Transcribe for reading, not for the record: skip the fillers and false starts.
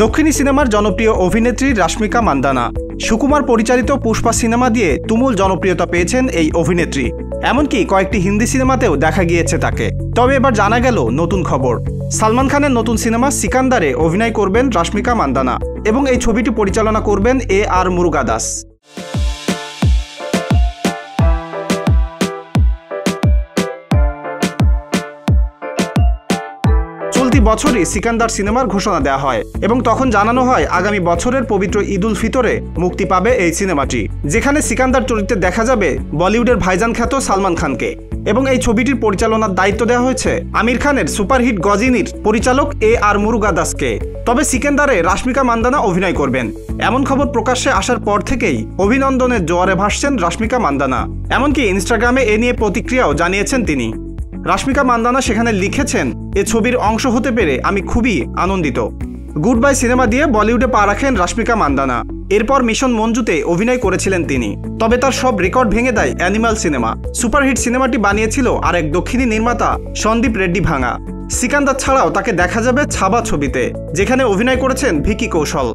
দক্ষিণী সিনেমার জনপ্রিয় অভিনেত্রী রাশ্মিকা মান্দানা সুকুমার পরিচালিত পুষ্পা সিনেমা দিয়ে তুমুল জনপ্রিয়তা পেয়েছেন এই অভিনেত্রী। এমনকি কয়েকটি হিন্দি সিনেমাতেও দেখা গিয়েছে তাকে। তবে এবার জানা গেল নতুন খবর, সালমান খানের নতুন সিনেমা সিকান্দারে অভিনয় করবেন রাশ্মিকা মান্দানা এবং এই ছবিটি পরিচালনা করবেন AR মুরুগাদাস। চলতি বছরই সিকান্দার সিনেমার ঘোষণা দেওয়া হয় এবং তখন জানানো হয় আগামী বছরের পবিত্র ঈদ উল ফিতরে মুক্তি পাবে এই সিনেমাটি, যেখানে সিকান্দার চরিত্রে দেখা যাবে বলিউডের ভাইজান খ্যাত সালমান খানকে এবং এই ছবিটির পরিচালনার দায়িত্ব দেওয়া হয়েছে আমির খানের সুপারহিট গজিনির পরিচালক AR মুরুগাদাসকে। তবে সিকান্দারে রাশ্মিকা মান্দানা অভিনয় করবেন এমন খবর প্রকাশ্যে আসার পর থেকেই অভিনন্দনের জোয়ারে ভাসছেন রাশ্মিকা মান্দানা। এমনকি ইনস্টাগ্রামে এ নিয়ে প্রতিক্রিয়াও জানিয়েছেন তিনি। রাশ্মিকা মান্দানা সেখানে লিখেছেন, এ ছবির অংশ হতে পেরে আমি খুবই আনন্দিত। গুড বাই সিনেমা দিয়ে বলিউডে পা রাখেন রাশ্মিকা মান্দানা। এরপর মিশন মঞ্জুতে অভিনয় করেছিলেন তিনি। তবে তার সব রেকর্ড ভেঙে দেয় অ্যানিমাল সিনেমা। সুপারহিট সিনেমাটি বানিয়েছিল আরেক দক্ষিণী নির্মাতা সন্দীপ রেড্ডি ভাঙা। সিকান্দার ছাড়াও তাকে দেখা যাবে ছাবা ছবিতে, যেখানে অভিনয় করেছেন ভিকি কৌশল।